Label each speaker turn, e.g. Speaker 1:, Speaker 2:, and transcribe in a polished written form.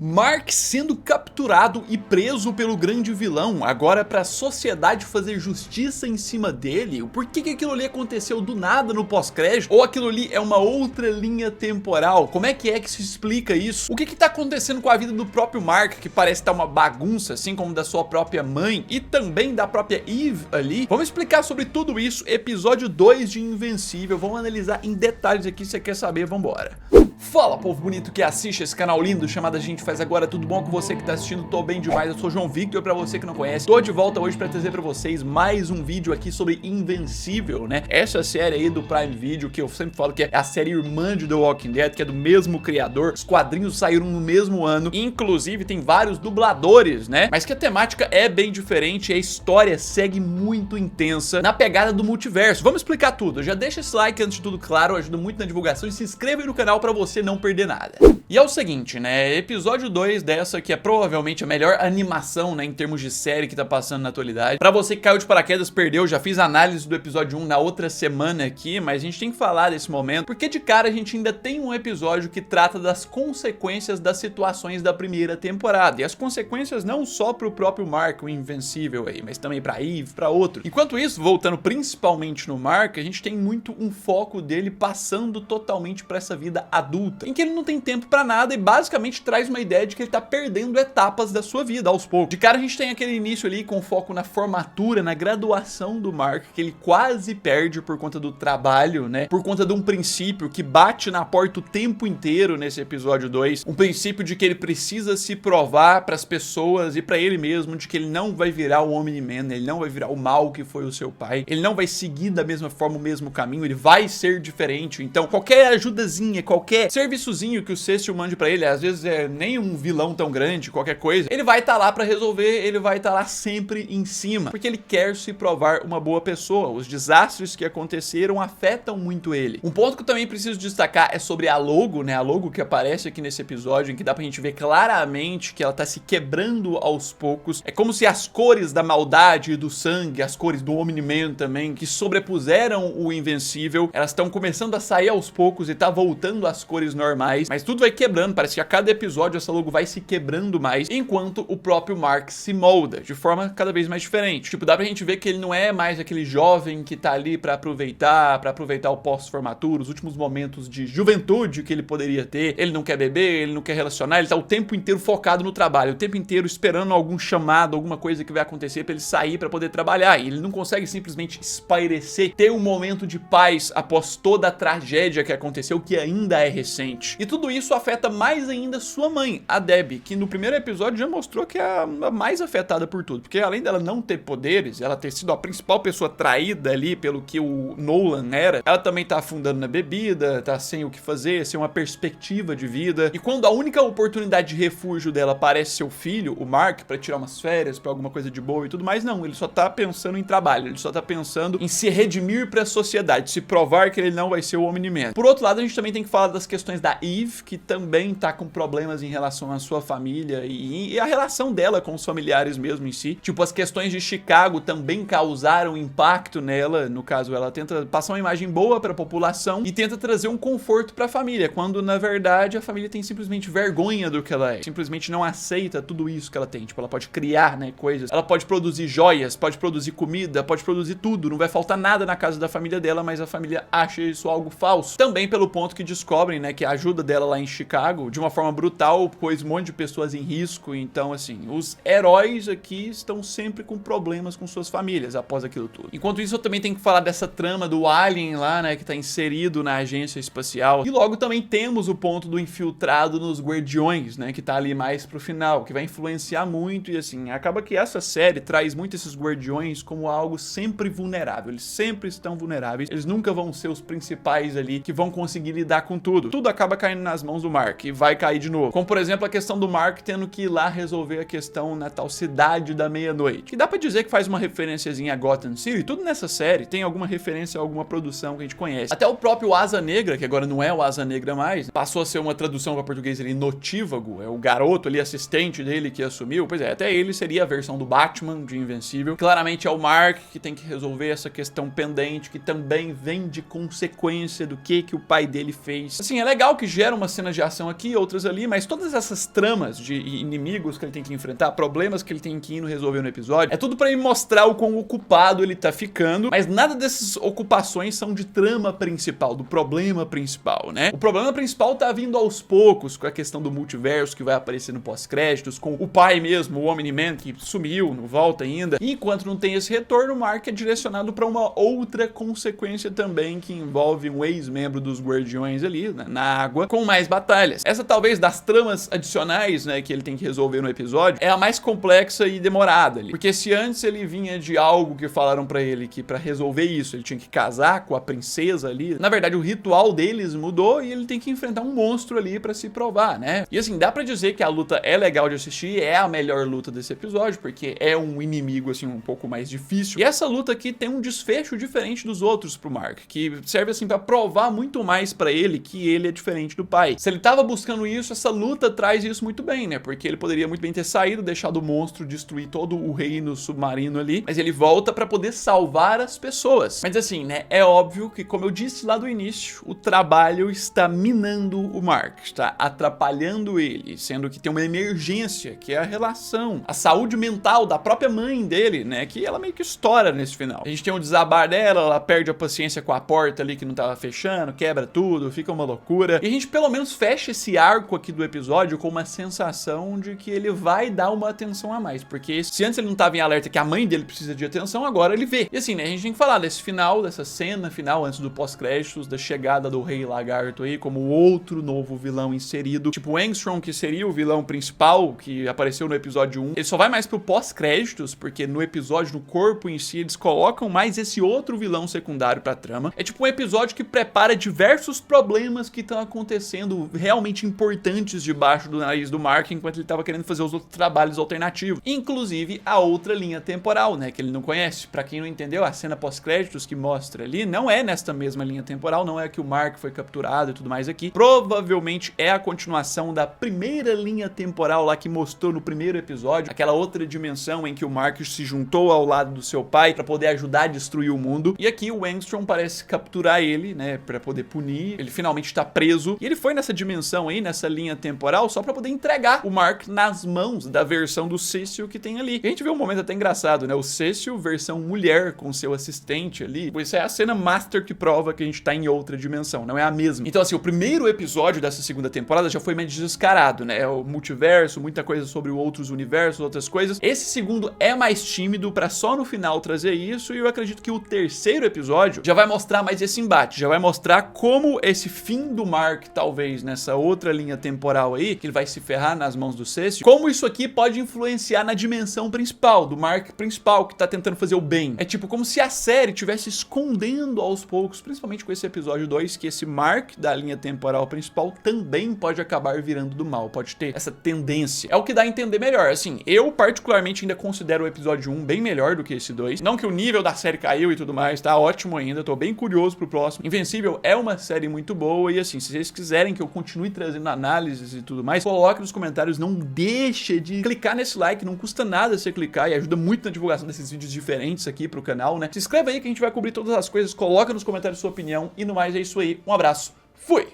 Speaker 1: Mark sendo capturado e preso pelo grande vilão, agora para a sociedade fazer justiça em cima dele. Por que aquilo ali aconteceu do nada no pós-crédito? Ou aquilo ali é uma outra linha temporal? Como é que se explica isso? O que tá acontecendo com a vida do próprio Mark, que parece estar uma bagunça, assim como da sua própria mãe e também da própria Eve ali? Vamos explicar sobre tudo isso, episódio 2 de Invencível. Vamos analisar em detalhes aqui, se você quer saber, vambora. Fala, povo bonito que assiste esse canal lindo chamado A Gente Faz Agora, tudo bom com você que tá assistindo? Tô bem demais, eu sou o João Victor, pra você que não conhece. Tô de volta hoje pra trazer pra vocês mais um vídeo aqui sobre Invencível, né? Essa série aí do Prime Video, que eu sempre falo que é a série irmã de The Walking Dead, que é do mesmo criador. Os quadrinhos saíram no mesmo ano, inclusive tem vários dubladores, né? Mas que a temática é bem diferente e a história segue muito intensa na pegada do multiverso. Vamos explicar tudo, já deixa esse like antes de tudo, claro, ajuda muito na divulgação e se inscreva aí no canal pra você não perder nada. E é o seguinte, né, episódio 2 dessa que é provavelmente a melhor animação, né, em termos de série que tá passando na atualidade. Pra você que caiu de paraquedas, perdeu, já fiz análise do episódio 1 na outra semana aqui, mas a gente tem que falar desse momento, porque de cara a gente ainda tem um episódio que trata das consequências das situações da primeira temporada. E as consequências não só pro próprio Mark, o Invencível aí, mas também pra Eve, pra outro. Enquanto isso, voltando principalmente no Mark, a gente tem muito um foco dele passando totalmente pra essa vida adulta, em que ele não tem tempo pra nada e basicamente traz uma ideia de que ele tá perdendo etapas da sua vida aos poucos. De cara a gente tem aquele início ali com foco na formatura, na graduação do Mark, que ele quase perde por conta do trabalho, né? Por conta de um princípio que bate na porta o tempo inteiro nesse episódio 2, um princípio de que ele precisa se provar pras pessoas e pra ele mesmo de que ele não vai virar o Omni-Man, ele não vai virar o mal que foi o seu pai, ele não vai seguir da mesma forma o mesmo caminho, ele vai ser diferente. Então qualquer ajudazinha, qualquer serviçozinho que o Cecil mande pra ele, às vezes é nem um vilão tão grande, qualquer coisa, ele vai estar lá pra resolver, ele vai estar lá sempre em cima, porque ele quer se provar uma boa pessoa. Os desastres que aconteceram afetam muito ele. Um ponto que eu também preciso destacar é sobre a logo, né, a logo que aparece aqui nesse episódio, em que dá pra gente ver claramente que ela tá se quebrando aos poucos. É como se as cores da maldade e do sangue, as cores do Omni-Man também, que sobrepuseram o Invencível, elas estão começando a sair aos poucos e tá voltando às cores normais, mas tudo vai quebrando, parece que a cada episódio essa logo vai se quebrando mais, enquanto o próprio Mark se molda de forma cada vez mais diferente. Tipo, dá pra gente ver que ele não é mais aquele jovem que tá ali pra aproveitar o pós-formatura, os últimos momentos de juventude que ele poderia ter. Ele não quer beber, ele não quer relacionar, ele tá o tempo inteiro focado no trabalho, o tempo inteiro esperando algum chamado, alguma coisa que vai acontecer pra ele sair pra poder trabalhar, e ele não consegue simplesmente espairecer, ter um momento de paz após toda a tragédia que aconteceu, que ainda é recente. E tudo isso afeta mais ainda sua mãe, a Debbie, que no primeiro episódio já mostrou que é a mais afetada por tudo, porque além dela não ter poderes, ela ter sido a principal pessoa traída ali pelo que o Nolan era, ela também tá afundando na bebida, tá sem o que fazer, sem uma perspectiva de vida, e quando a única oportunidade de refúgio dela parece ser o filho, o Mark, pra tirar umas férias, pra alguma coisa de boa e tudo mais, não, ele só tá pensando em trabalho, ele só tá pensando em se redimir pra sociedade, se provar que ele não vai ser o Omni-Man. Por outro lado, a gente também tem que falar das questões da Eve, que também tá com problemas em relação à sua família e a relação dela com os familiares mesmo em si. Tipo, as questões de Chicago também causaram impacto nela. No caso, ela tenta passar uma imagem boa pra população e tenta trazer um conforto pra família, quando na verdade a família tem simplesmente vergonha do que ela é, simplesmente não aceita tudo isso que ela tem. Tipo, ela pode criar, né, coisas, ela pode produzir joias, pode produzir comida, pode produzir tudo, não vai faltar nada na casa da família dela, mas a família acha isso algo falso. Também pelo ponto que descobrem, né, que a ajuda dela lá em Chicago, de uma forma brutal, pôs um monte de pessoas em risco. Então, assim, os heróis aqui estão sempre com problemas com suas famílias após aquilo tudo. Enquanto isso, eu também tenho que falar dessa trama do Alien lá, né, que tá inserido na agência espacial. E logo também temos o ponto do infiltrado nos Guardiões, né, que tá ali mais pro final, que vai influenciar muito. E assim, acaba que essa série traz muito esses Guardiões como algo sempre vulnerável. Eles sempre estão vulneráveis, eles nunca vão ser os principais ali que vão conseguir lidar com tudo. Tudo acaba caindo nas mãos do Mark e vai cair de novo. Como por exemplo a questão do Mark tendo que ir lá resolver a questão na tal cidade da meia-noite, que dá pra dizer que faz uma referenciazinha a Gotham City. Tudo nessa série tem alguma referência a alguma produção que a gente conhece. Até o próprio Asa Negra, que agora não é o Asa Negra mais, passou a ser uma tradução para português ali, Notívago, é o garoto ali, assistente dele que assumiu. Pois é, até ele seria a versão do Batman de Invencível. Claramente é o Mark que tem que resolver essa questão pendente, que também vem de consequência do que o pai dele fez. Assim, legal que gera umas cenas de ação aqui, outras ali, mas todas essas tramas de inimigos que ele tem que enfrentar, problemas que ele tem que ir resolver no episódio, é tudo pra ele mostrar o quão ocupado ele tá ficando, mas nada dessas ocupações são de trama principal, do problema principal, né? O problema principal tá vindo aos poucos, com a questão do multiverso que vai aparecer no pós-créditos, com o pai mesmo, o Omni-Man, que sumiu, não volta ainda. E enquanto não tem esse retorno, o Mark é direcionado pra uma outra consequência também, que envolve um ex-membro dos Guardiões ali, né, na água, com mais batalhas. Essa talvez das tramas adicionais, né, que ele tem que resolver no episódio, é a mais complexa e demorada ali. Porque se antes ele vinha de algo que falaram pra ele que pra resolver isso ele tinha que casar com a princesa ali, na verdade o ritual deles mudou e ele tem que enfrentar um monstro ali pra se provar, né? E assim, dá pra dizer que a luta é legal de assistir, é a melhor luta desse episódio, porque é um inimigo assim um pouco mais difícil. E essa luta aqui tem um desfecho diferente dos outros pro Mark, que serve assim pra provar muito mais pra ele que ele é diferente do pai. Se ele tava buscando isso, essa luta traz isso muito bem, né? Porque ele poderia muito bem ter saído, deixado o monstro destruir todo o reino submarino ali, mas ele volta pra poder salvar as pessoas. Mas assim, né, é óbvio que, como eu disse lá do início, o trabalho está minando o Mark, está atrapalhando ele, sendo que tem uma emergência, que é a relação, a saúde mental da própria mãe dele, né, que ela meio que estoura nesse final. A gente tem um desabar dela, ela perde a paciência com a porta ali que não tava fechando, quebra tudo, fica uma loucura. E a gente pelo menos fecha esse arco aqui do episódio com uma sensação de que ele vai dar uma atenção a mais, porque se antes ele não tava em alerta que a mãe dele precisa de atenção, agora ele vê. E assim, né, a gente tem que falar desse final, dessa cena final antes do pós-créditos, da chegada do Rei Lagarto aí como outro novo vilão inserido, tipo o Angstrom, que seria o vilão principal que apareceu no episódio 1. Ele só vai mais pro pós-créditos, porque no episódio, no corpo em si, eles colocam mais esse outro vilão secundário pra trama. É tipo um episódio que prepara diversos problemas que estão acontecendo realmente importantes debaixo do nariz do Mark, enquanto ele tava querendo fazer os outros trabalhos alternativos. Inclusive a outra linha temporal, né, que ele não conhece. Pra quem não entendeu, a cena pós-créditos que mostra ali não é nesta mesma linha temporal, não é que o Mark foi capturado e tudo mais aqui. Provavelmente é a continuação da primeira linha temporal lá que mostrou no primeiro episódio, aquela outra dimensão em que o Mark se juntou ao lado do seu pai pra poder ajudar a destruir o mundo. E aqui o Angstrom parece capturar ele, né, pra poder punir. Ele finalmente tá preso. E ele foi nessa dimensão aí, nessa linha temporal, só pra poder entregar o Mark nas mãos da versão do Cecil que tem ali. E a gente vê um momento até engraçado, né, o Cecil versão mulher com seu assistente ali. Pois é a cena master que prova que a gente tá em outra dimensão, não é a mesma. Então assim, o primeiro episódio dessa segunda temporada já foi meio descarado, né, o multiverso, muita coisa sobre outros universos, outras coisas. Esse segundo é mais tímido pra só no final trazer isso, e eu acredito que o terceiro episódio já vai mostrar mais esse embate, já vai mostrar como esse fim do Mark, talvez, nessa outra linha temporal aí, que ele vai se ferrar nas mãos do Cecil, como isso aqui pode influenciar na dimensão principal, do Mark principal, que tá tentando fazer o bem. É tipo como se a série tivesse escondendo aos poucos, principalmente com esse episódio 2, que esse Mark da linha temporal principal também pode acabar virando do mal, pode ter essa tendência. É o que dá a entender melhor. Assim, eu particularmente ainda considero o episódio 1 bem melhor do que esse 2. Não que o nível da série caiu e tudo mais, tá ótimo ainda, tô bem curioso pro próximo. Invencível é uma série muito boa e assim, se vocês quiserem que eu continue trazendo análises e tudo mais, coloque nos comentários, não deixe de clicar nesse like, não custa nada você clicar e ajuda muito na divulgação desses vídeos diferentes aqui pro canal, né? Se inscreve aí que a gente vai cobrir todas as coisas, coloca nos comentários sua opinião e no mais é isso aí. Um abraço, fui!